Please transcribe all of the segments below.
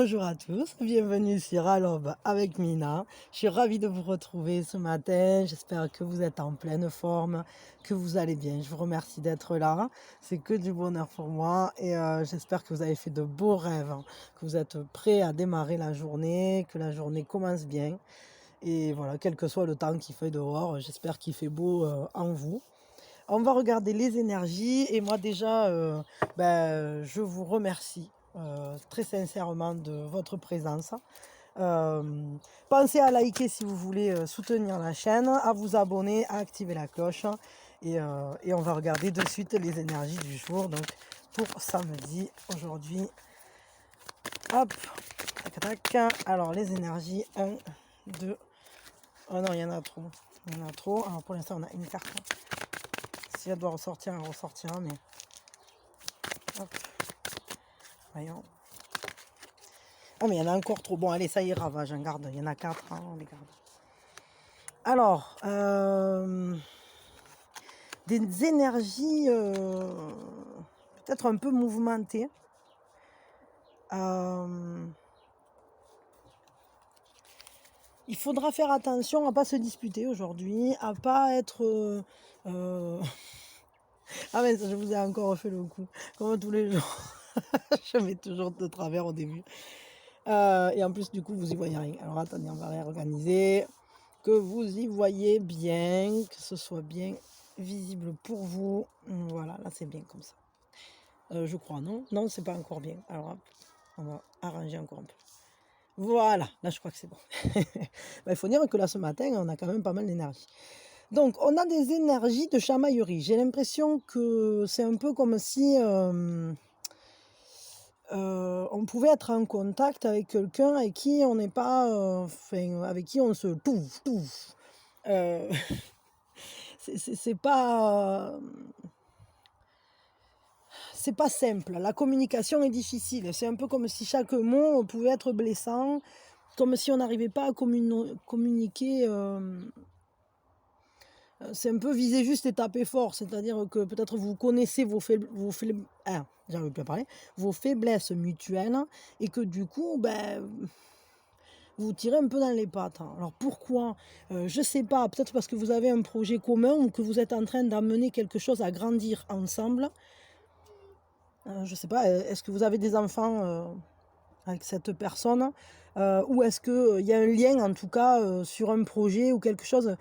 Bonjour à tous, bienvenue sur Alobe avec Mina. Je suis ravie de vous retrouver ce matin. J'espère que vous êtes en pleine forme, que vous allez bien. Je vous remercie d'être là. C'est que du bonheur pour moi et j'espère que vous avez fait de beaux rêves, hein, que vous êtes prêts à démarrer la journée, que la journée commence bien. Et voilà, quel que soit le temps qu'il fait dehors, j'espère qu'il fait beau en vous. On va regarder les énergies et moi déjà, je vous remercie très sincèrement de votre présence. Pensez à liker si vous voulez soutenir la chaîne, à vous abonner, à activer la cloche et on va regarder de suite les énergies du jour. Donc pour samedi, aujourd'hui, hop, tac, tac. Alors les énergies, 1, 2, oh non, il y en a trop. Il y en a trop. Alors pour l'instant, on a une carte. Si elle doit ressortir, elle ressortira, mais hop, voyons. Oh, mais il y en a encore trop. Bon, allez, ça ira, va, j'en garde. Il y en a 4, hein, on les garde. Alors, des énergies peut-être un peu mouvementées. Il faudra faire attention à ne pas se disputer aujourd'hui, à ne pas être... Ah mais je vous ai encore fait le coup, comme tous les jours. Je mets toujours de travers au début. Et en plus, du coup, vous y voyez rien. Alors attendez, on va réorganiser. Que vous y voyez bien, que ce soit bien visible pour vous. Voilà, là c'est bien comme ça. Je crois, non? Non, c'est pas encore bien. Alors hop, on va arranger encore un peu. Voilà, là je crois que c'est bon. Il faut dire que là ce matin, on a quand même pas mal d'énergie. Donc, on a des énergies de chamaillerie. J'ai l'impression que c'est un peu comme si on pouvait être en contact avec quelqu'un avec qui on n'est pas, avec qui on se touffe. Euh, c'est pas simple. La communication est difficile. C'est un peu comme si chaque mot pouvait être blessant, comme si on n'arrivait pas à communiquer. C'est un peu viser juste et taper fort, c'est-à-dire que peut-être vous connaissez vos faiblesses mutuelles et que du coup, vous tirez un peu dans les pattes. Alors pourquoi? Je ne sais pas, peut-être parce que vous avez un projet commun ou que vous êtes en train d'amener quelque chose à grandir ensemble. Je ne sais pas, est-ce que vous avez des enfants avec cette personne ou est-ce qu'il y a un lien en tout cas sur un projet ou quelque chose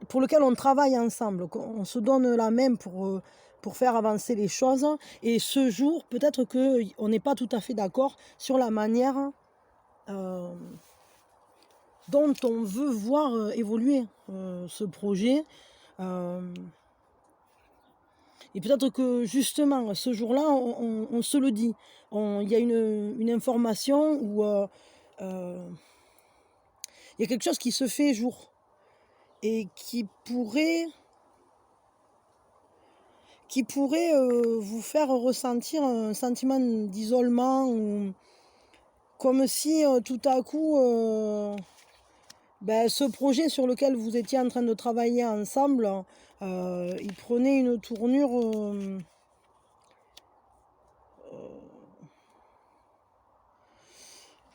pour lequel on travaille ensemble, on se donne la main pour faire avancer les choses. Et ce jour, peut-être qu'on n'est pas tout à fait d'accord sur la manière dont on veut voir évoluer ce projet. Et peut-être que justement, ce jour-là, on se le dit. Il y a une information où il y a quelque chose qui se fait jour et qui pourrait vous faire ressentir un sentiment d'isolement ou comme si tout à coup ce projet sur lequel vous étiez en train de travailler ensemble il prenait une tournure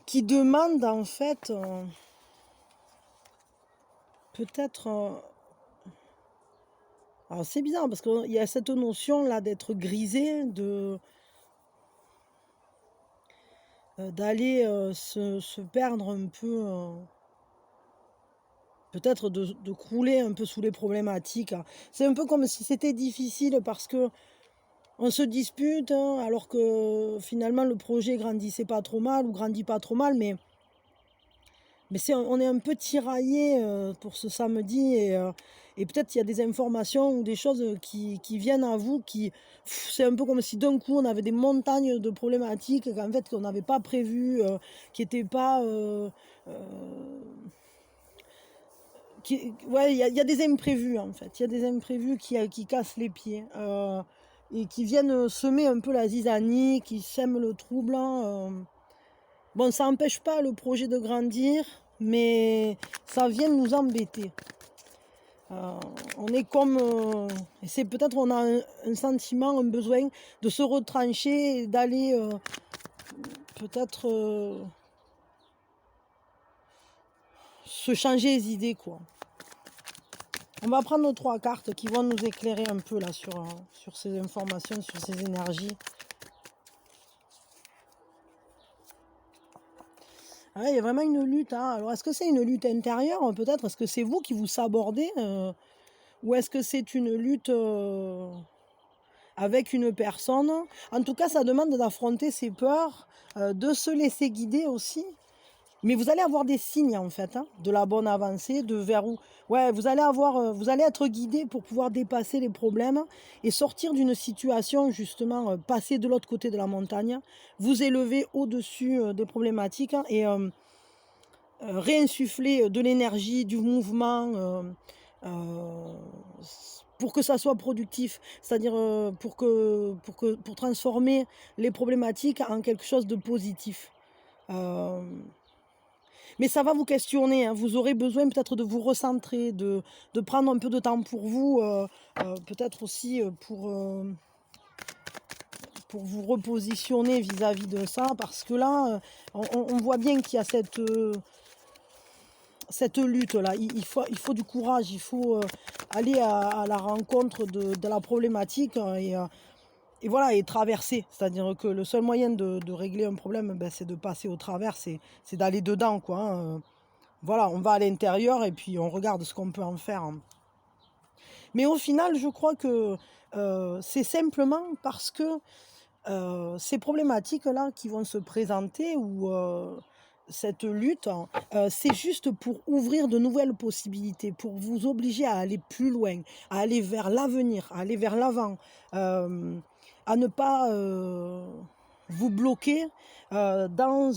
qui demande en fait peut-être alors c'est bizarre parce qu'il y a cette notion là d'être grisé, d'aller se perdre un peu, peut-être de crouler un peu sous les problématiques. C'est un peu comme si c'était difficile parce que on se dispute, hein, alors que finalement le projet grandissait pas trop mal ou grandit pas trop mal, mais on est un peu tiraillé pour ce samedi et peut-être il y a des informations ou des choses qui viennent à vous c'est un peu comme si d'un coup on avait des montagnes de problématiques qu'en fait qu'on n'avait pas prévues, qui n'étaient pas ouais, il y a des imprévus en fait, il y a des imprévus qui cassent les pieds et qui viennent semer un peu la zizanie, qui sèment le trouble. Bon, ça n'empêche pas le projet de grandir, mais ça vient nous embêter. On est comme... c'est peut-être on a un sentiment, un besoin de se retrancher, d'aller peut-être se changer les idées, quoi. On va prendre nos 3 cartes qui vont nous éclairer un peu là sur ces informations, sur ces énergies. Ah, il y a vraiment une lutte, hein. Alors, est-ce que c'est une lutte intérieure, peut-être? Est-ce que c'est vous qui vous sabordez, ou est-ce que c'est une lutte avec une personne? En tout cas, ça demande d'affronter ses peurs, de se laisser guider aussi. Mais vous allez avoir des signes en fait, hein, de la bonne avancée, de vers où ouais, vous allez être guidé pour pouvoir dépasser les problèmes et sortir d'une situation justement, passer de l'autre côté de la montagne, vous élever au-dessus, des problématiques, hein, et réinsuffler, de l'énergie, du mouvement, pour que ça soit productif. C'est-à-dire, pour transformer les problématiques en quelque chose de positif. Hem Mais ça va vous questionner, hein. Vous aurez besoin peut-être de vous recentrer, de prendre un peu de temps pour vous, peut-être aussi, pour vous repositionner vis-à-vis de ça. Parce que là, on voit bien qu'il y a cette lutte-là. Il faut du courage, il faut, aller à la rencontre de la problématique, et voilà, et traverser. C'est-à-dire que le seul moyen de régler un problème, c'est de passer au travers, c'est d'aller dedans, quoi, hein. Voilà, on va à l'intérieur et puis on regarde ce qu'on peut en faire, hein. Mais au final, je crois que, c'est simplement parce que, ces problématiques-là qui vont se présenter, ou, cette lutte, hein, c'est juste pour ouvrir de nouvelles possibilités, pour vous obliger à aller plus loin, à aller vers l'avenir, à aller vers l'avant, à ne pas, vous bloquer, dans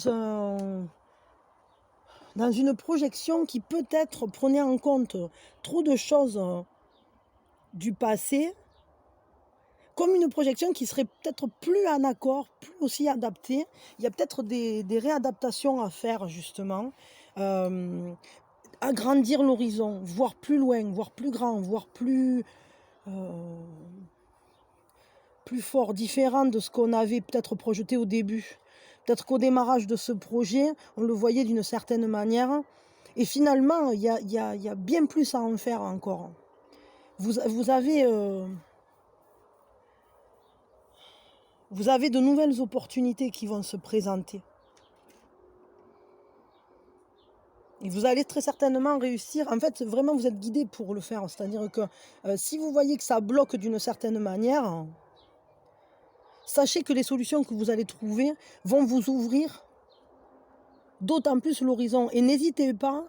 une projection qui peut-être prenait en compte trop de choses, du passé, comme une projection qui serait peut-être plus en accord, plus aussi adaptée. Il y a peut-être des réadaptations à faire justement, hem, agrandir l'horizon, voir plus loin, voir plus grand, voir heu, plus fort, différent de ce qu'on avait peut-être projeté au début. Peut-être qu'au démarrage de ce projet, on le voyait d'une certaine manière et finalement, il y a bien plus à en faire encore. Vous vous avez de nouvelles opportunités qui vont se présenter et vous allez très certainement réussir. En fait, vraiment, vous êtes guidé pour le faire. C'est-à-dire que, si vous voyez que ça bloque d'une certaine manière, sachez que les solutions que vous allez trouver vont vous ouvrir d'autant plus l'horizon et n'hésitez pas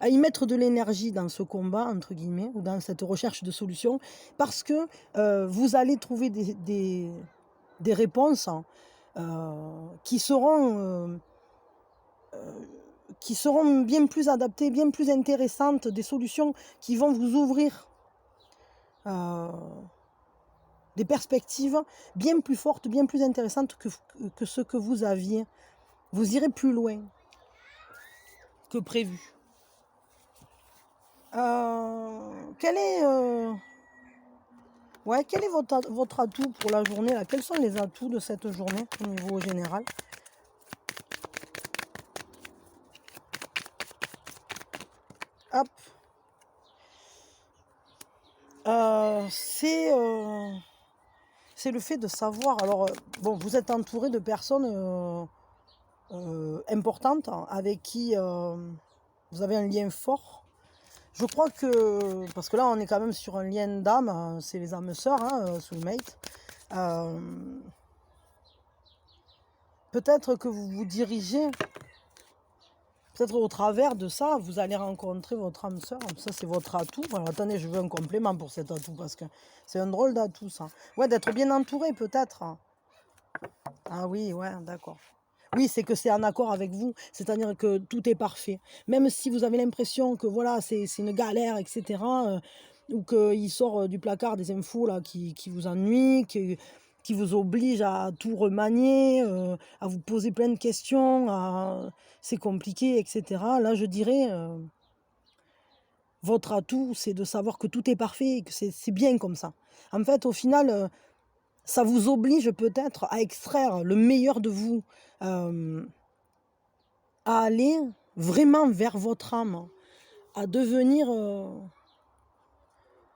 à y mettre de l'énergie dans ce «combat» entre guillemets ou dans cette recherche de solutions parce que, vous allez trouver des réponses, hein, qui seront, bien plus adaptées, bien plus intéressantes, des solutions qui vont vous ouvrir, heu, des perspectives bien plus fortes, bien plus intéressantes que ce que vous aviez. Vous irez plus loin que prévu. Quel est, ouais, quel est votre atout pour la journée là? Quels sont les atouts de cette journée au niveau général? Hop, heu, c'est, heu, c'est le fait de savoir alors, bon, vous êtes entouré de personnes, importantes, hein, avec qui, vous avez un lien fort. Je crois que parce que là, on est quand même sur un lien d'âme, c'est les âmes sœurs, hein, soulmate. Hem, peut-être que vous vous dirigez peut-être au travers de ça, vous allez rencontrer votre âme sœur. Ça, c'est votre atout. Alors, attendez, je veux un complément pour cet atout parce que c'est un drôle d'atout, ça. Ouais, d'être bien entouré, peut-être. Ah oui, ouais, d'accord. Oui, c'est que c'est en accord avec vous, c'est-à-dire que tout est parfait. Même si vous avez l'impression que voilà, c'est une galère, et cetera, ou qu'il sort, du placard des infos là qui vous ennuient, qui vous obligent à tout remanier, à vous poser plein de questions, à c'est compliqué, et cetera. Là, je dirais, votre atout, c'est de savoir que tout est parfait et que c'est bien comme ça. En fait, au final, Ça vous oblige peut-être à extraire le meilleur de vous, hem, à aller vraiment vers votre âme, à devenir,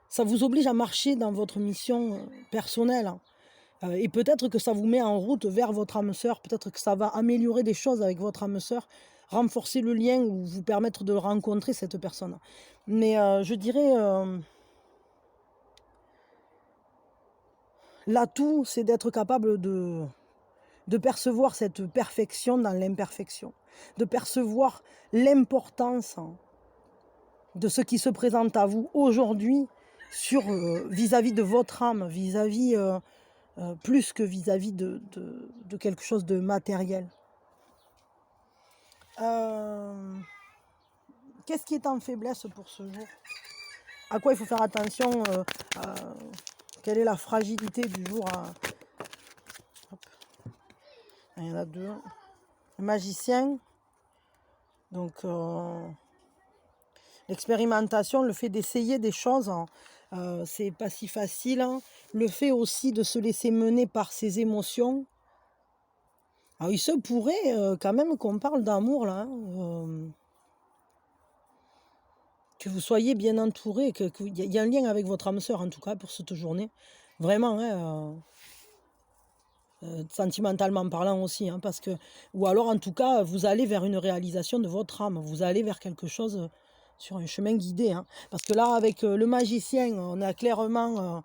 ça vous oblige à marcher dans votre mission, personnelle, hein. Et peut-être que ça vous met en route vers votre âme sœur, peut-être que ça va améliorer des choses avec votre âme sœur, renforcer le lien ou vous permettre de rencontrer cette personne. Mais, je dirais, l'atout, c'est d'être capable de percevoir cette perfection dans l'imperfection, de percevoir l'importance de ce qui se présente à vous aujourd'hui sur, vis-à-vis de votre âme, vis-à-vis, plus que vis-à-vis de quelque chose de matériel. Hem, Qu'est-ce qui est en faiblesse pour ce jour? À quoi il faut faire attention, quelle est la fragilité du jour à hop, il y en a 2. Le magicien, donc l'expérimentation, le fait d'essayer des choses, hein, c'est pas si facile, hein. Le fait aussi de se laisser mener par ses émotions. Alors il se pourrait, quand même qu'on parle d'amour là, hein, que vous soyez bien entouré, que qu'il y a un lien avec votre âme sœur en tout cas pour cette journée. Vraiment, hein, sentimentalement parlant aussi, hein, parce que ou alors en tout cas, vous allez vers une réalisation de votre âme. Vous allez vers quelque chose, sur un chemin guidé, hein. Parce que là, avec, le magicien, on a clairement,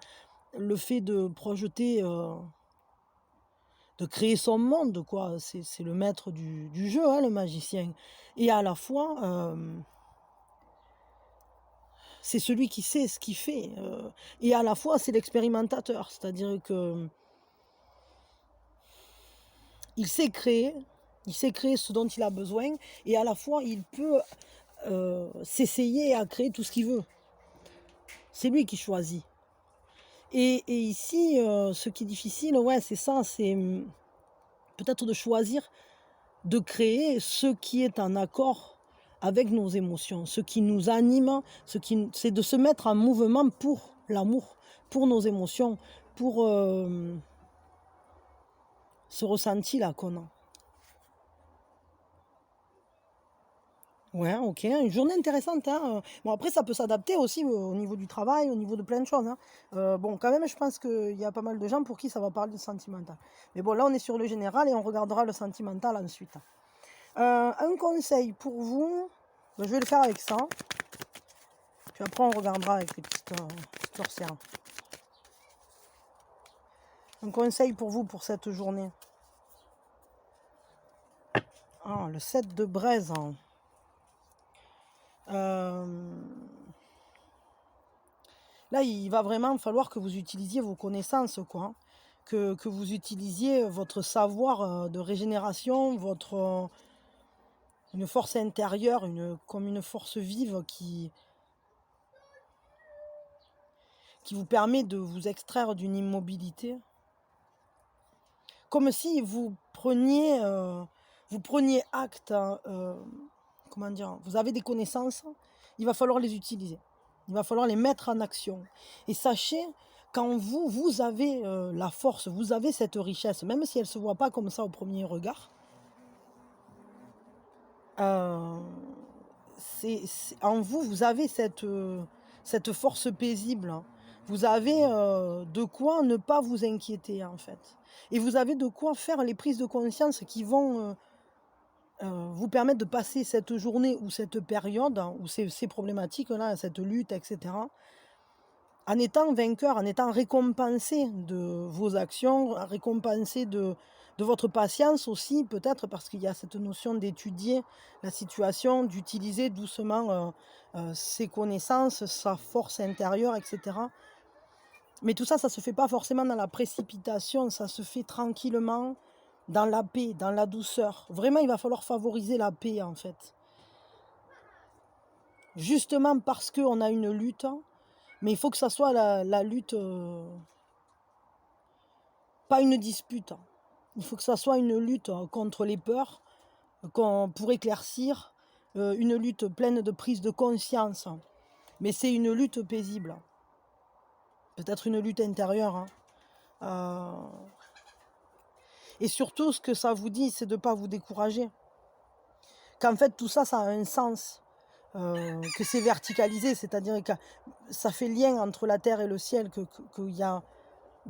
le fait de projeter, de créer son monde quoi. C'est le maître du jeu, hein, le magicien et à la fois, c'est celui qui sait ce qu'il fait, et à la fois c'est l'expérimentateur. C'est-à-dire que il sait créer, il sait créer ce dont il a besoin et à la fois il peut, s'essayer à créer tout ce qu'il veut. C'est lui qui choisit et ici, ce qui est difficile, ouais, c'est ça, c'est, peut-être de choisir de créer ce qui est en accord avec nos émotions, ce qui nous anime, c'est de se mettre en mouvement pour l'amour, pour nos émotions, pour, ce ressenti-là qu'on a. Ouais, OK, une journée intéressante, hein, bon après ça peut s'adapter aussi, au niveau du travail, au niveau de plein de choses, hein. Bon quand même je pense qu'il y a pas mal de gens pour qui ça va parler de sentimental. Mais bon là on est sur le général et on regardera le sentimental ensuite. Un conseil pour vous, bah, je vais le faire avec ça, puis après on regardera avec les petites sorcières. Un conseil pour vous pour cette journée. Ah, le 7 de braise, hein. Là, il va vraiment falloir que vous utilisiez vos connaissances, quoi, hein. Que vous utilisiez votre savoir, de régénération, votre, une force intérieure, comme une force vive qui vous permet de vous extraire d'une immobilité. Comme si vous preniez acte, hein, comment dire? Vous avez des connaissances, il va falloir les utiliser. Il va falloir les mettre en action et sachez qu'en vous, vous avez, la force, vous avez cette richesse, même si elle ne se voit pas comme ça au premier regard. Heu, c'est en vous, vous avez cette force paisible, hein. Vous avez, de quoi ne pas vous inquiéter, en fait et vous avez de quoi faire les prises de conscience qui vont, vous permettre de passer cette journée ou cette période, hein, ou ces problématiques-là, cette lutte et cetera, en étant vainqueur, en étant récompensé de vos actions, récompensé de votre patience aussi, peut-être parce qu'il y a cette notion d'étudier la situation, d'utiliser doucement, ses connaissances, sa force intérieure et cetera. Mais tout ça, ça se fait pas forcément dans la précipitation, ça se fait tranquillement, dans la paix, dans la douceur. Vraiment, il va falloir favoriser la paix, en fait. Justement parce qu'on a une lutte, mais il faut que ça soit la lutte, pas une dispute. Il faut que ça soit une lutte, contre les peurs, pour éclaircir, une lutte pleine de prise de conscience. Mais c'est une lutte paisible. Peut-être une lutte intérieure, hein. Euh, et surtout, ce que ça vous dit, c'est de ne pas vous décourager. Qu'en fait, tout ça, ça a un sens. Que c'est verticalisé, c'est-à-dire que ça fait lien entre la terre et le ciel, qu'il y a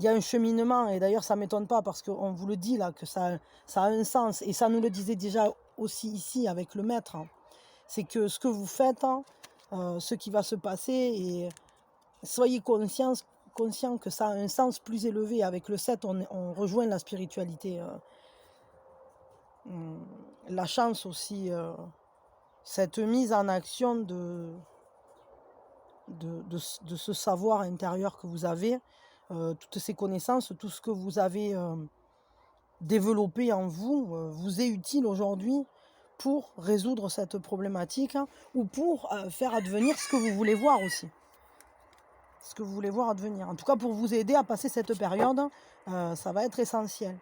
un cheminement. Et d'ailleurs, ça ne m'étonne pas parce qu'on vous le dit là, que ça a un sens. Et ça nous le disait déjà aussi ici avec le maître. Hein. C'est que ce que vous faites, hein, ce qui va se passer, et soyez conscients que ça a un sens plus élevé. Avec le 7, on rejoint la spiritualité. La chance aussi, cette mise en action de ce savoir intérieur que vous avez, toutes ces connaissances, tout ce que vous avez développé en vous, vous est utile aujourd'hui pour résoudre cette problématique, hein, ou pour faire advenir ce que vous voulez voir aussi. Ce que vous voulez voir advenir. En tout cas, pour vous aider à passer cette période, ça va être essentiel.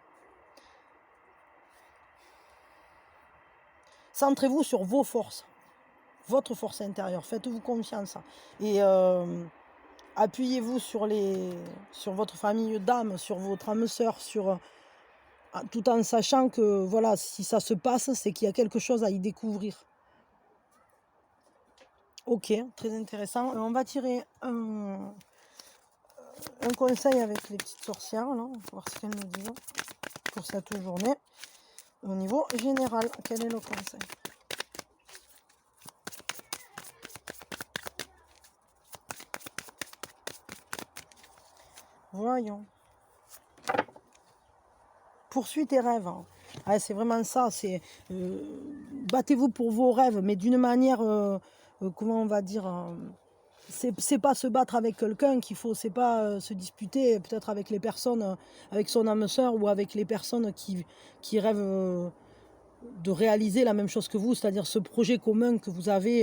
Centrez-vous sur vos forces, votre force intérieure. Faites-vous confiance. Et appuyez-vous sur votre famille d'âme, sur votre âme sœur, tout en sachant que voilà, si ça se passe, c'est qu'il y a quelque chose à y découvrir. Ok, très intéressant. On va tirer un conseil avec les petites sorcières, là. On va voir ce qu'elles nous disent pour cette journée. Au niveau général, quel est le conseil? Voyons. Poursuis tes rêves. Ouais, c'est vraiment ça. C'est battez-vous pour vos rêves, mais d'une manière, comment on va dire, c'est pas se battre avec quelqu'un qu'il faut, c'est pas se disputer peut-être avec les personnes, avec son âme sœur ou avec les personnes qui rêvent de réaliser la même chose que vous, c'est-à-dire ce projet commun que vous avez.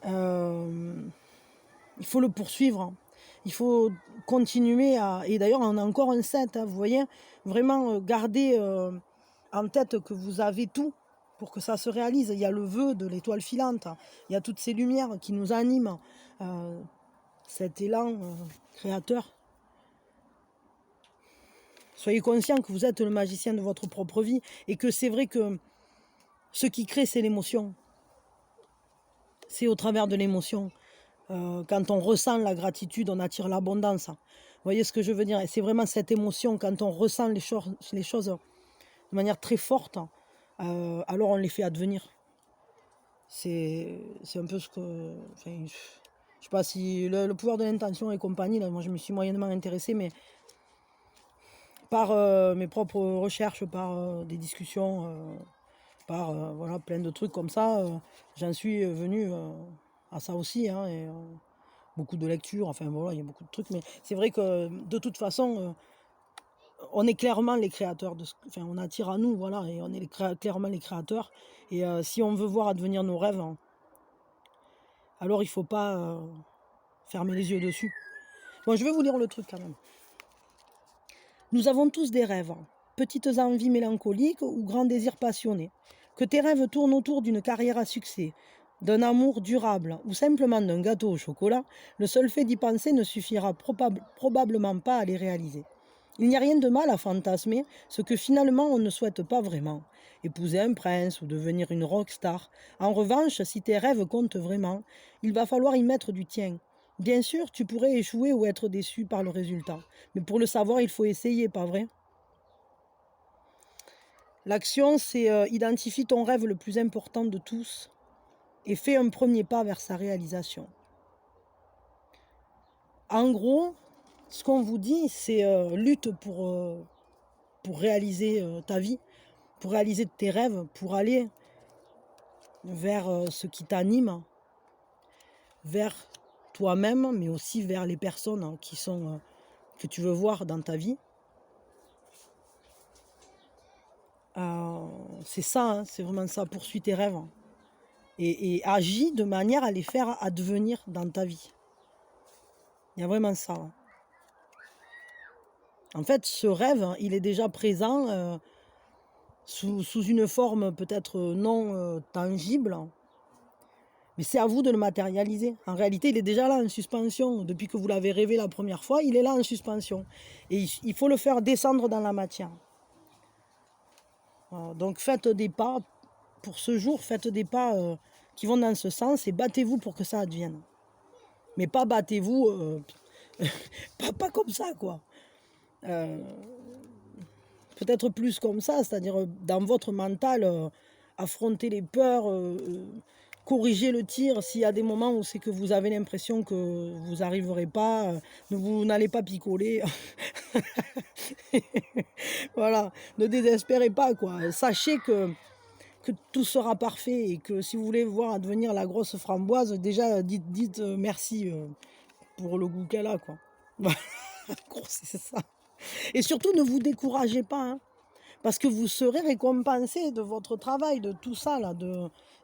Il faut le poursuivre. Hein. Il faut continuer à... Et d'ailleurs, on a encore un 7, hein, vous voyez. Vraiment, garder en tête que vous avez tout pour que ça se réalise. Il y a le vœu de l'étoile filante. Il y a toutes ces lumières qui nous animent. Cet élan créateur. Soyez conscient que vous êtes le magicien de votre propre vie et que c'est vrai que ce qui crée, c'est l'émotion. C'est au travers de l'émotion. Quand on ressent la gratitude, on attire l'abondance. Vous voyez ce que je veux dire? Et c'est vraiment cette émotion, quand on ressent les choses de manière très forte, alors on les fait advenir. C'est un peu ce que... Enfin, je sais pas si le pouvoir de l'intention et compagnie, là, moi je me suis moyennement intéressée, mais par mes propres recherches, par des discussions, par voilà, plein de trucs comme ça, j'en suis venue à ça aussi, hein, et beaucoup de lectures, enfin voilà, il y a beaucoup de trucs, mais c'est vrai que de toute façon, on est clairement les créateurs de enfin, on attire à nous, voilà, et on est clairement les créateurs. Et si on veut voir advenir nos rêves, hein, alors il faut pas fermer les yeux dessus. Bon, je vais vous lire le truc quand même. Nous avons tous des rêves, hein, petites envies mélancoliques ou grands désirs passionnés. Que tes rêves tournent autour d'une carrière à succès, d'un amour durable ou simplement d'un gâteau au chocolat, le seul fait d'y penser ne suffira probablement pas à les réaliser. Il n'y a rien de mal à fantasmer ce que finalement on ne souhaite pas vraiment. Épouser un prince ou devenir une rockstar. En revanche, si tes rêves comptent vraiment, il va falloir y mettre du tien. Bien sûr, tu pourrais échouer ou être déçu par le résultat. Mais pour le savoir, il faut essayer, pas vrai? L'action, c'est identifie ton rêve le plus important de tous et fais un premier pas vers sa réalisation. En gros, ce qu'on vous dit, c'est lutte pour réaliser ta vie, pour réaliser tes rêves, pour aller vers ce qui t'anime, vers toi-même, mais aussi vers les personnes qui sont, que tu veux voir dans ta vie. C'est ça, hein, c'est vraiment ça, poursuis tes rêves. Et agis de manière à les faire advenir dans ta vie. Il y a vraiment ça. Hein. En fait, ce rêve, il est déjà présent sous une forme peut-être non tangible, Mais c'est à vous de le matérialiser. En réalité, il est déjà là en suspension. Depuis que vous l'avez rêvé la première fois, il est là en suspension. Et il faut le faire descendre dans la matière. Donc faites des pas, pour ce jour, faites des pas qui vont dans ce sens et battez-vous pour que ça advienne. Mais pas battez-vous, pas comme ça, quoi. Peut-être plus comme ça, c'est-à-dire dans votre mental, affronter les peurs, corriger le tir s'il y a des moments où c'est que vous avez l'impression que vous n'arriverez pas, vous n'allez pas picoler. Voilà, ne désespérez pas, quoi. Sachez que tout sera parfait et que si vous voulez voir advenir la grosse framboise, déjà dites merci pour le goût qu'elle a, quoi. C'est ça. Et surtout, ne vous découragez pas, hein, parce que vous serez récompensé de votre travail, de tout ça, là.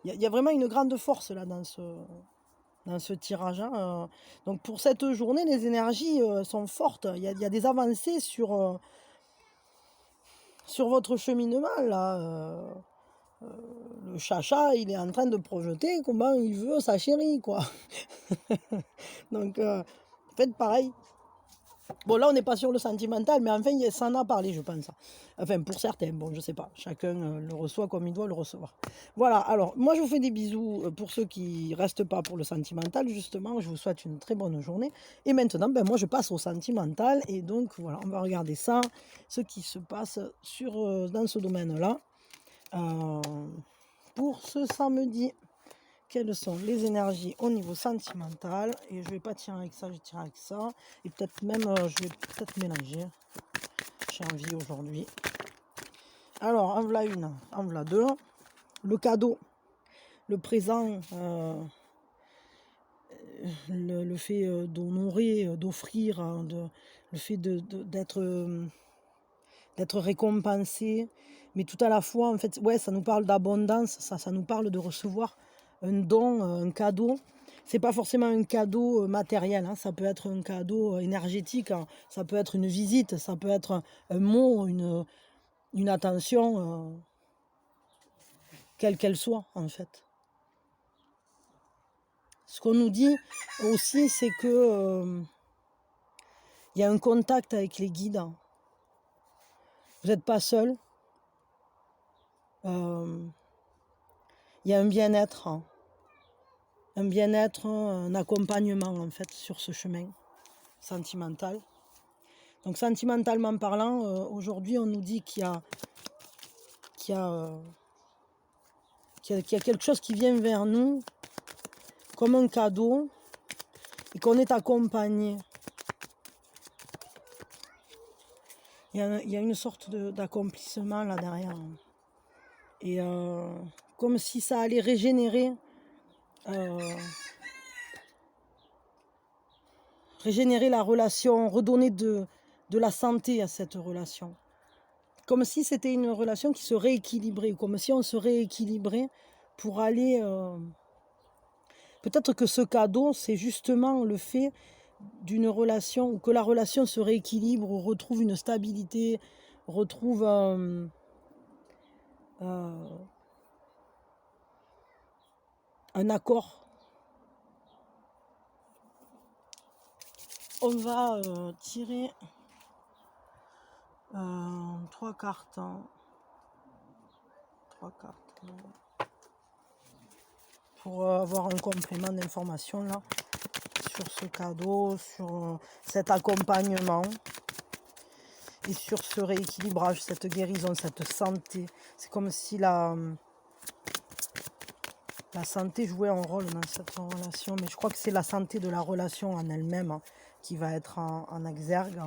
Il y a vraiment une grande force, là, dans ce tirage, hein. Donc, pour cette journée, les énergies sont fortes. Il y a des avancées sur votre cheminement, là. Le chacha, il est en train de projeter comment il veut sa chérie, quoi. Donc, faites pareil. Bon, là, on n'est pas sur le sentimental, mais enfin, ça en a parlé, je pense. Enfin, pour certains, bon, je sais pas. Chacun le reçoit comme il doit le recevoir. Voilà, alors, moi, je vous fais des bisous pour ceux qui restent pas pour le sentimental, justement. Je vous souhaite une très bonne journée. Et maintenant, ben, moi, je passe au sentimental. Et donc, voilà, on va regarder ça, ce qui se passe dans ce domaine-là. Pour ce samedi, quelles sont les énergies au niveau sentimental? Et je vais pas tirer avec ça, je vais tirer avec ça. Et peut-être même, je vais peut-être mélanger. J'ai envie aujourd'hui. Alors, en voilà une, en voilà deux. Le cadeau, le présent, le fait d'honorer, d'offrir, le fait d'être récompensé, mais tout à la fois, en fait, ouais, ça nous parle d'abondance, ça nous parle de recevoir un don, un cadeau. C'est pas forcément un cadeau matériel, hein, ça peut être un cadeau énergétique, hein, ça peut être une visite, ça peut être un mot, une attention, quelle qu'elle soit, en fait. Ce qu'on nous dit aussi, c'est que il y a un contact avec les guides. Vous n'êtes pas seul. Il y a un bien-être, hein. Un accompagnement, en fait, sur ce chemin sentimental. Donc, sentimentalement parlant, aujourd'hui, on nous dit qu'il y a quelque chose qui vient vers nous comme un cadeau et qu'on est accompagné. Il y a une sorte d'accomplissement là derrière. Et comme si ça allait régénérer la relation, redonner de la santé à cette relation. Comme si c'était une relation qui se rééquilibrait, comme si on se rééquilibrait pour aller... Peut-être que ce cadeau, c'est justement le fait d'une relation, ou que la relation se rééquilibre, ou retrouve une stabilité, retrouve un accord. On va tirer 3 cartes. 3 cartes. Pour avoir un complément d'information là sur ce cadeau, sur cet accompagnement et sur ce rééquilibrage, cette guérison, cette santé. C'est comme si la santé jouait un rôle dans cette relation, mais je crois que c'est la santé de la relation en elle-même, hein, qui va être en exergue.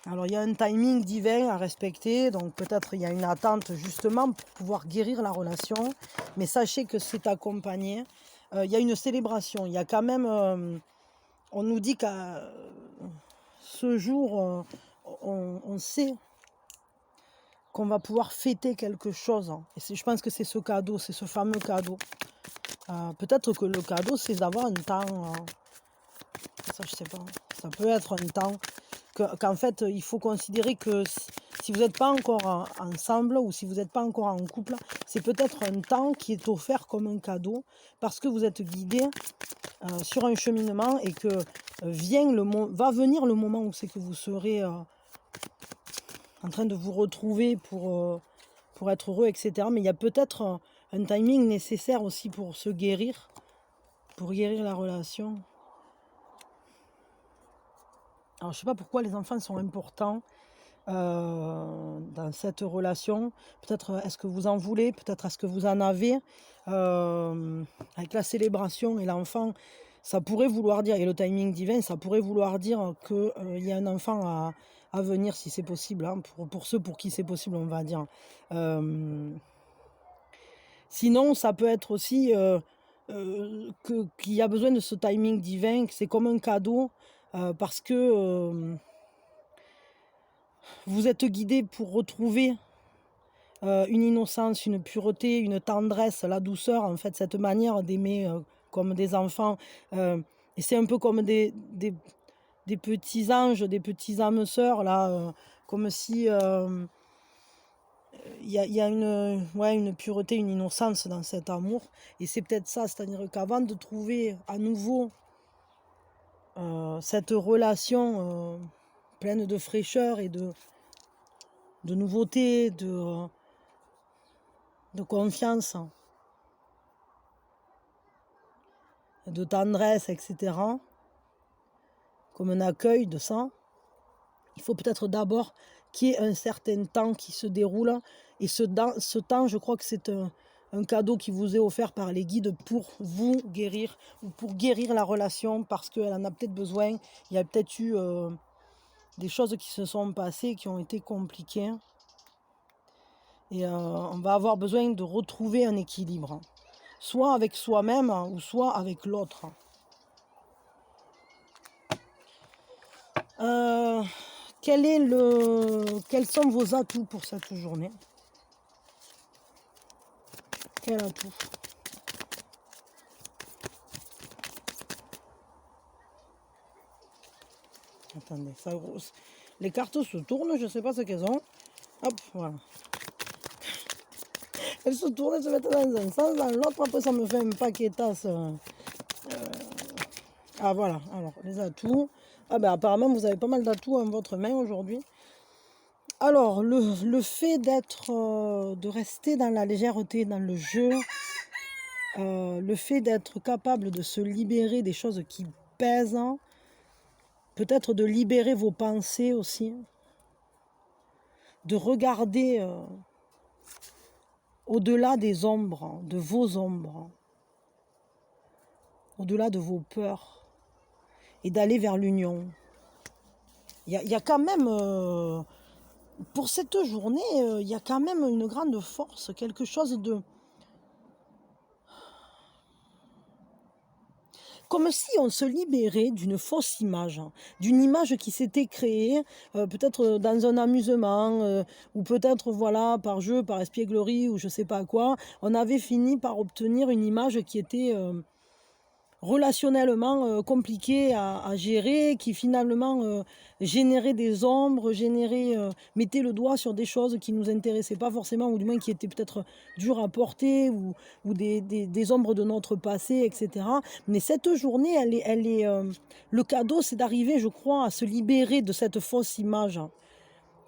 Alors il y a un timing divin à respecter, donc peut-être il y a une attente justement pour pouvoir guérir la relation, mais sachez que c'est accompagné. Il y a une célébration, il y a quand même, on nous dit qu'à ce jour, on sait qu'on va pouvoir fêter quelque chose, et je pense que c'est ce cadeau, c'est ce fameux cadeau. Peut-être que le cadeau c'est d'avoir un temps, ça je sais pas, ça peut être un temps qu'en fait il faut considérer que si vous n'êtes pas encore ensemble ou si vous n'êtes pas encore en couple, c'est peut-être un temps qui est offert comme un cadeau parce que vous êtes guidé sur un cheminement et que va venir le moment où c'est que vous serez en train de vous retrouver pour être heureux, etc. Mais il y a peut-être un timing nécessaire aussi pour se guérir, pour guérir la relation. Alors je ne sais pas pourquoi les enfants sont importants dans cette relation. Peut-être est-ce que vous en voulez, peut-être est-ce que vous en avez. Avec la célébration et l'enfant, ça pourrait vouloir dire, et le timing divin, ça pourrait vouloir dire qu'il y a un enfant à venir si c'est possible, hein, pour ceux pour qui c'est possible, on va dire. Sinon, ça peut être aussi qu'il y a besoin de ce timing divin, que c'est comme un cadeau, parce que vous êtes guidé pour retrouver une innocence, une pureté, une tendresse, la douceur, en fait, cette manière d'aimer comme des enfants. Et c'est un peu comme des petits anges, des petits âmes sœurs, là, comme si y a une pureté, une innocence dans cet amour. Et c'est peut-être ça, c'est-à-dire qu'avant de trouver à nouveau cette relation pleine de fraîcheur et de nouveauté, de confiance, de tendresse, etc., comme un accueil de ça, il faut peut-être d'abord qu'il y ait un certain temps qui se déroule. Et ce temps, je crois que c'est un cadeau qui vous est offert par les guides pour vous guérir, ou pour guérir la relation, parce qu'elle en a peut-être besoin. Il y a peut-être eu des choses qui se sont passées, qui ont été compliquées. Et on va avoir besoin de retrouver un équilibre, soit avec soi-même ou soit avec l'autre. Quels sont vos atouts pour cette journée? Quel atout? Attendez, ça grosse. Les cartes se tournent, je ne sais pas ce qu'elles ont. Hop, voilà. Elles se tournent, elles se mettent dans un sens, dans l'autre, après ça me fait un paquetas. Ah voilà, alors les atouts. Ah ben apparemment vous avez pas mal d'atouts en votre main aujourd'hui. Alors le fait de rester dans la légèreté, dans le jeu, le fait d'être capable de se libérer des choses qui pèsent, peut-être de libérer vos pensées aussi, de regarder au-delà des ombres, de vos ombres, au-delà de vos peurs, et d'aller vers l'union. Il y a quand même, pour cette journée, il y a quand même une grande force, quelque chose de... Comme si on se libérait d'une fausse image, d'une image qui s'était créée, peut-être dans un amusement, ou peut-être voilà par jeu, par espièglerie, ou je sais pas quoi. On avait fini par obtenir une image qui était relationnellement compliquée à gérer, qui finalement générait des ombres, mettait le doigt sur des choses qui ne nous intéressaient pas forcément, ou du moins qui étaient peut-être dures à porter, ou des ombres de notre passé, etc. Mais cette journée, le cadeau, c'est d'arriver, je crois, à se libérer de cette fausse image,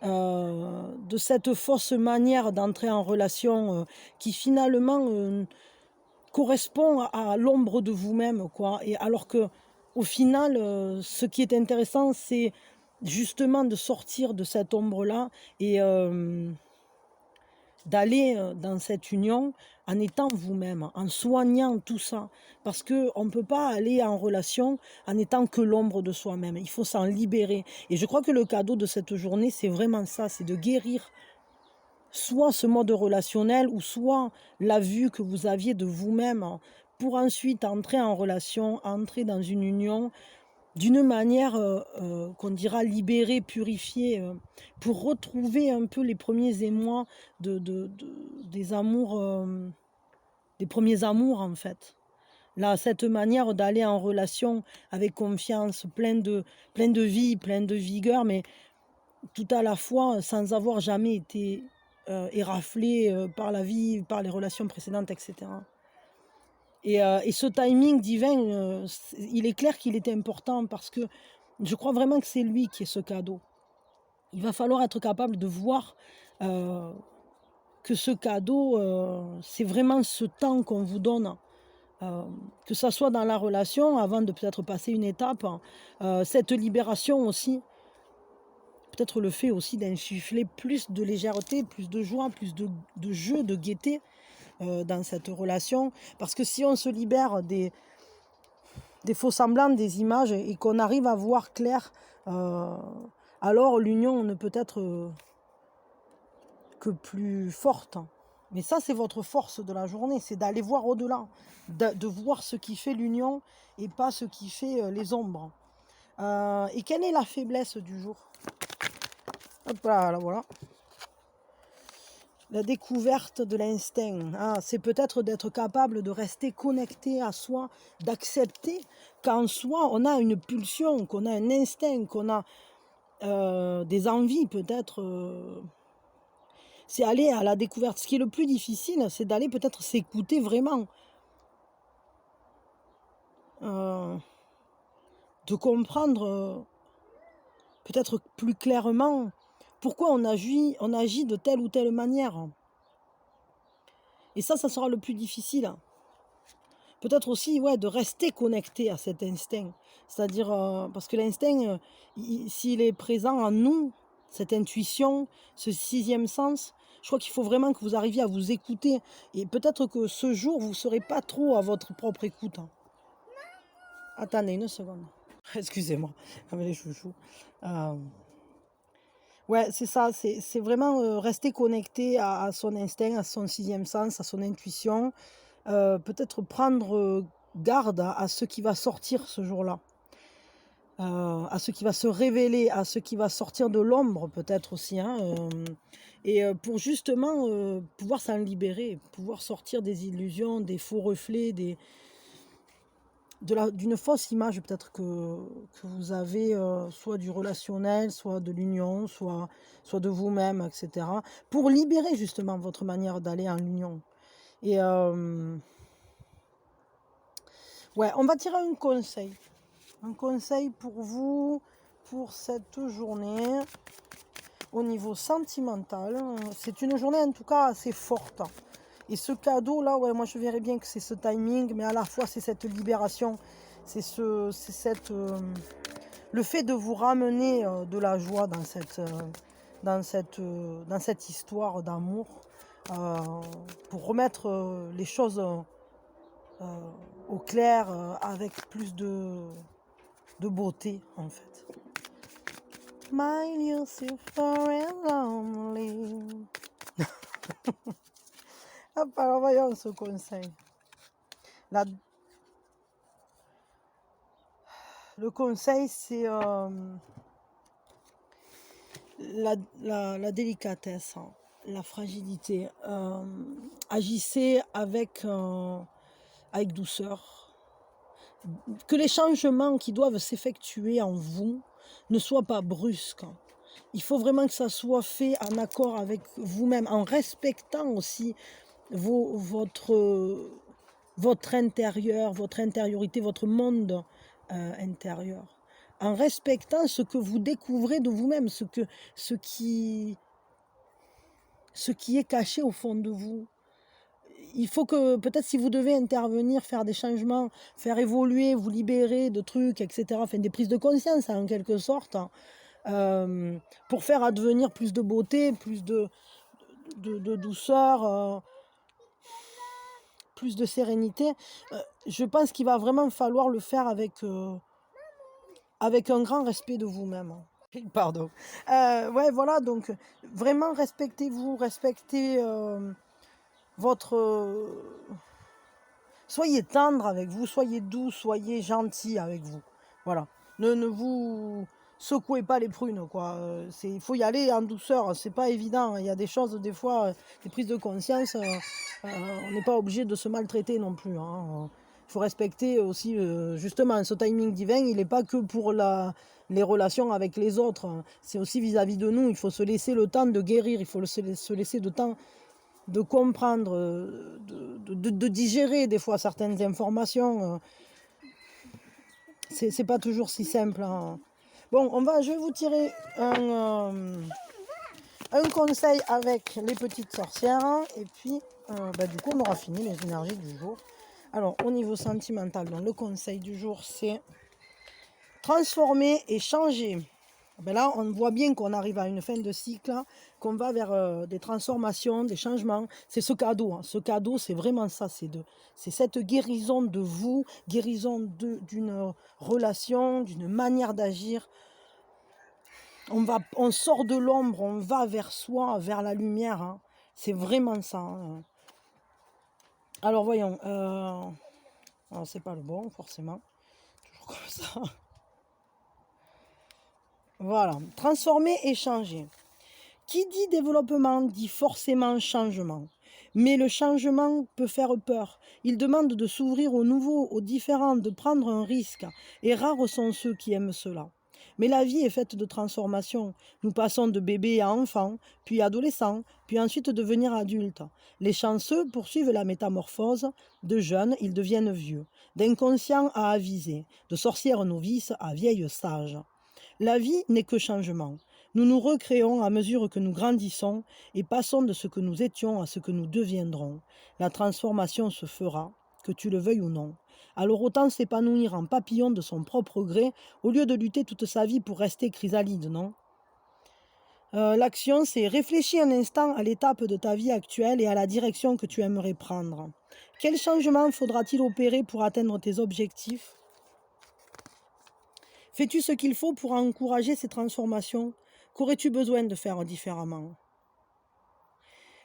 de cette fausse manière d'entrer en relation qui finalement correspond à l'ombre de vous-même, quoi. Et alors que au final, ce qui est intéressant, c'est justement de sortir de cette ombre-là et d'aller dans cette union en étant vous-même, en soignant tout ça. Parce qu'on ne peut pas aller en relation en étant que l'ombre de soi-même. Il faut s'en libérer. Et je crois que le cadeau de cette journée, c'est vraiment ça, c'est de guérir soit ce mode relationnel ou soit la vue que vous aviez de vous-même pour ensuite entrer en relation, entrer dans une union d'une manière qu'on dira libérée, purifiée, pour retrouver un peu les premiers émois des amours, des premiers amours en fait. Là, cette manière d'aller en relation avec confiance, plein de vie, plein de vigueur, mais tout à la fois sans avoir jamais été éraflé par la vie, par les relations précédentes, etc. Et ce timing divin, il est clair qu'il était important parce que je crois vraiment que c'est lui qui est ce cadeau. Il va falloir être capable de voir que ce cadeau, c'est vraiment ce temps qu'on vous donne. Que ça soit dans la relation, avant de peut-être passer une étape, cette libération aussi, peut-être le fait aussi d'insuffler plus de légèreté, plus de joie, plus de jeu, de gaieté dans cette relation. Parce que si on se libère des faux semblants, des images, et qu'on arrive à voir clair, alors l'union ne peut être que plus forte. Mais ça, c'est votre force de la journée, c'est d'aller voir au-delà, de voir ce qui fait l'union et pas ce qui fait les ombres. Et quelle est la faiblesse du jour? Hop là, voilà. La découverte de l'instinct, c'est peut-être d'être capable de rester connecté à soi, d'accepter qu'en soi, on a une pulsion, qu'on a un instinct, qu'on a des envies peut-être. C'est aller à la découverte. Ce qui est le plus difficile, c'est d'aller peut-être s'écouter vraiment. De comprendre peut-être plus clairement pourquoi on agit de telle ou telle manière. Et ça sera le plus difficile. Peut-être aussi de rester connecté à cet instinct. C'est-à-dire, parce que l'instinct, s'il est présent en nous, cette intuition, ce sixième sens, je crois qu'il faut vraiment que vous arriviez à vous écouter. Et peut-être que ce jour, vous ne serez pas trop à votre propre écoute. Attendez une seconde. Excusez-moi, avec les chouchous. Ouais, c'est ça, c'est vraiment rester connecté à son instinct, à son sixième sens, à son intuition. Peut-être prendre garde à ce qui va sortir ce jour-là, à ce qui va se révéler, à ce qui va sortir de l'ombre peut-être aussi. Et pour justement pouvoir s'en libérer, pouvoir sortir des illusions, des faux reflets, d'une fausse image peut-être que vous avez, soit du relationnel, soit de l'union, soit de vous-même, etc. Pour libérer justement votre manière d'aller en union. Et on va tirer un conseil. Un conseil pour vous, pour cette journée, au niveau sentimental. C'est une journée en tout cas assez forte. Et ce cadeau-là, moi je verrais bien que c'est ce timing, mais à la fois c'est cette libération, c'est le fait de vous ramener de la joie dans cette histoire d'amour, pour remettre les choses au clair, avec plus de beauté en fait. My Lucifer is lonely. Hop, alors voyons ce conseil. Le conseil, c'est la délicatesse, la fragilité. Agissez avec douceur. Que les changements qui doivent s'effectuer en vous ne soient pas brusques. Il faut vraiment que ça soit fait en accord avec vous-même, en respectant aussi votre intérieur, votre intériorité, votre monde intérieur. En respectant ce que vous découvrez de vous-même, ce qui est caché au fond de vous. Il faut que, peut-être si vous devez intervenir, faire des changements, faire évoluer, vous libérer de trucs, etc., enfin des prises de conscience en quelque sorte, pour faire advenir plus de beauté, plus de douceur, plus de sérénité. Je pense qu'il va vraiment falloir le faire avec un grand respect de vous-même. Pardon. Voilà, donc vraiment respectez-vous, respectez votre... soyez tendre avec vous, soyez doux, soyez gentil avec vous. Voilà. Ne vous secouez pas les prunes, quoi. Il faut y aller en douceur, c'est pas évident. Il y a des choses, des fois, des prises de conscience, on n'est pas obligé de se maltraiter non plus. Il faut respecter aussi, justement, ce timing divin, il n'est pas que pour les relations avec les autres, hein. C'est aussi vis-à-vis de nous. Il faut se laisser le temps de guérir. Il faut se laisser le temps de comprendre, de digérer des fois certaines informations. C'est pas toujours si simple, hein. Bon, je vais vous tirer un conseil avec les petites sorcières, hein, et puis du coup on aura fini les énergies du jour. Alors au niveau sentimental, donc, le conseil du jour c'est transformer et changer. Là on voit bien qu'on arrive à une fin de cycle, hein, qu'on va vers des transformations, des changements. C'est ce cadeau, hein. Ce cadeau c'est vraiment ça, c'est cette guérison de vous, guérison d'une relation, d'une manière d'agir. On sort de l'ombre, on va vers soi, vers la lumière, hein. C'est vraiment ça, hein. Alors voyons, alors c'est pas le bon forcément, toujours comme ça. Voilà, transformer et changer. Qui dit développement dit forcément changement. Mais le changement peut faire peur. Il demande de s'ouvrir au nouveau, au différent, de prendre un risque. Et rares sont ceux qui aiment cela. Mais la vie est faite de transformations. Nous passons de bébé à enfant, puis adolescent, puis ensuite devenir adulte. Les chanceux poursuivent la métamorphose. De jeunes, ils deviennent vieux. D'inconscients à avisés, de sorcières novices à vieilles sages. La vie n'est que changement. Nous nous recréons à mesure que nous grandissons et passons de ce que nous étions à ce que nous deviendrons. La transformation se fera, que tu le veuilles ou non. Alors autant s'épanouir en papillon de son propre gré au lieu de lutter toute sa vie pour rester chrysalide, non? L'action, c'est réfléchir un instant à l'étape de ta vie actuelle et à la direction que tu aimerais prendre. Quel changement faudra-t-il opérer pour atteindre tes objectifs? Fais-tu ce qu'il faut pour encourager ces transformations? Qu'aurais-tu besoin de faire différemment?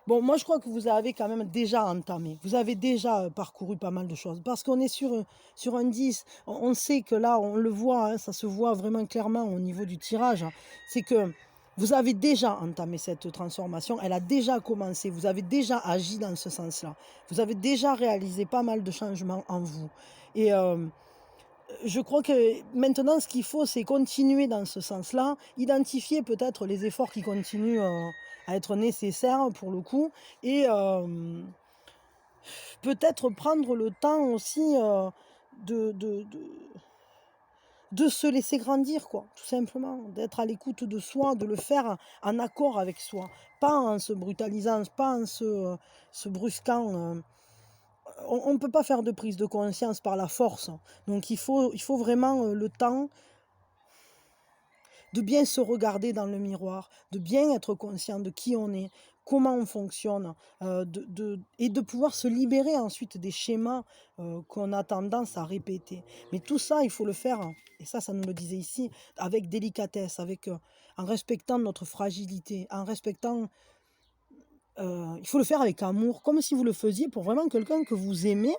Bon, moi je crois que vous avez quand même déjà entamé. Vous avez déjà parcouru pas mal de choses. Parce qu'on est sur un 10. On sait que là, on le voit, hein, ça se voit vraiment clairement au niveau du tirage. C'est que vous avez déjà entamé cette transformation. Elle a déjà commencé. Vous avez déjà agi dans ce sens-là. Vous avez déjà réalisé pas mal de changements en vous. Et je crois que maintenant, ce qu'il faut, c'est continuer dans ce sens-là, identifier peut-être les efforts qui continuent à être nécessaires pour le coup, et peut-être prendre le temps aussi de, de, de, de se laisser grandir, quoi, tout simplement, d'être à l'écoute de soi, de le faire en accord avec soi, pas en se brutalisant, pas en se brusquant. On ne peut pas faire de prise de conscience par la force. Donc il faut vraiment le temps de bien se regarder dans le miroir, de bien être conscient de qui on est, comment on fonctionne, et de pouvoir se libérer ensuite des schémas qu'on a tendance à répéter. Mais tout ça, il faut le faire, et ça nous le disait ici, avec délicatesse, en respectant notre fragilité, en respectant il faut le faire avec amour, comme si vous le faisiez pour vraiment quelqu'un que vous aimez.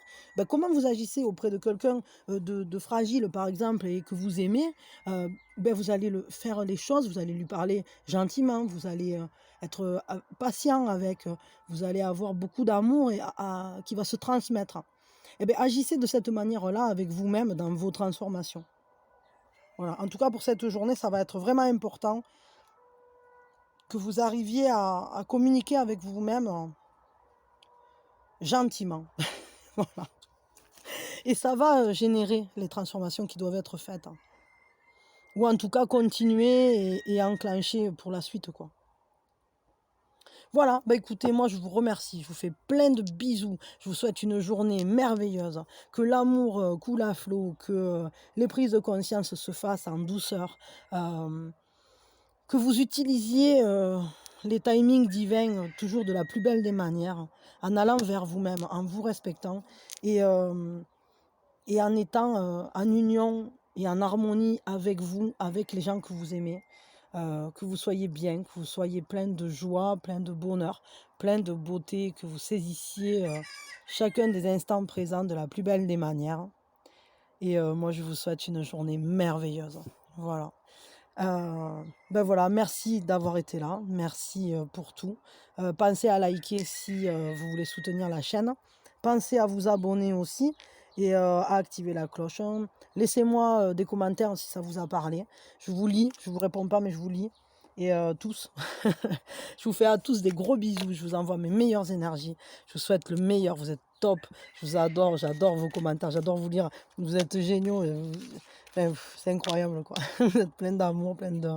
Comment vous agissez auprès de quelqu'un, de fragile, par exemple, et que vous aimez, vous allez faire les choses, vous allez lui parler gentiment, vous allez, être, patient avec, vous allez avoir beaucoup d'amour et qui va se transmettre. Agissez de cette manière-là avec vous-même dans vos transformations. Voilà, en tout cas pour cette journée, ça va être vraiment important que vous arriviez à communiquer avec vous-même gentiment. Voilà. Et ça va générer les transformations qui doivent être faites, hein. Ou en tout cas continuer et enclencher pour la suite, quoi. Voilà, écoutez, moi je vous remercie, je vous fais plein de bisous, je vous souhaite une journée merveilleuse, que l'amour coule à flot, que les prises de conscience se fassent en douceur, que vous utilisiez les timings divins toujours de la plus belle des manières, en allant vers vous-même, en vous respectant et en étant en union et en harmonie avec vous, avec les gens que vous aimez, que vous soyez bien, que vous soyez plein de joie, plein de bonheur, plein de beauté, que vous saisissiez chacun des instants présents de la plus belle des manières. Et moi, je vous souhaite une journée merveilleuse. Voilà. Voilà, merci d'avoir été là, merci pour tout. Pensez à liker si vous voulez soutenir la chaîne. Pensez à vous abonner aussi. et à activer la cloche, hein. Laissez-moi des commentaires si ça vous a parlé. Je vous lis, je vous réponds pas, mais je vous lis. Et tous, je vous fais à tous des gros bisous. Je vous envoie mes meilleures énergies. Je vous souhaite le meilleur. Vous êtes top. Je vous adore. J'adore vos commentaires. J'adore vous lire. Vous êtes géniaux. Enfin, c'est incroyable, quoi. Vous êtes plein d'amour, plein de...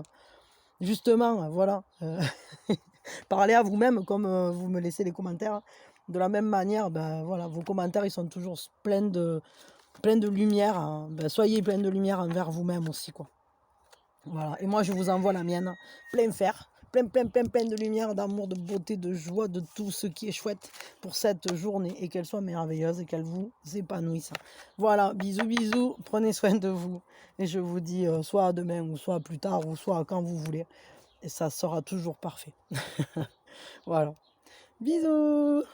Justement, voilà. Parlez à vous-même comme vous me laissez les commentaires. De la même manière, ben, voilà, vos commentaires, ils sont toujours pleins de lumière, hein. Ben, soyez plein de lumière envers vous-même aussi, quoi. Voilà. Et moi, je vous envoie la mienne, plein fer, plein de lumière, d'amour, de beauté, de joie, de tout ce qui est chouette pour cette journée et qu'elle soit merveilleuse et qu'elle vous épanouisse. Voilà, bisous, bisous, prenez soin de vous. Et je vous dis soit à demain, ou soit plus tard, ou soit quand vous voulez. Et ça sera toujours parfait. Voilà. Bisous!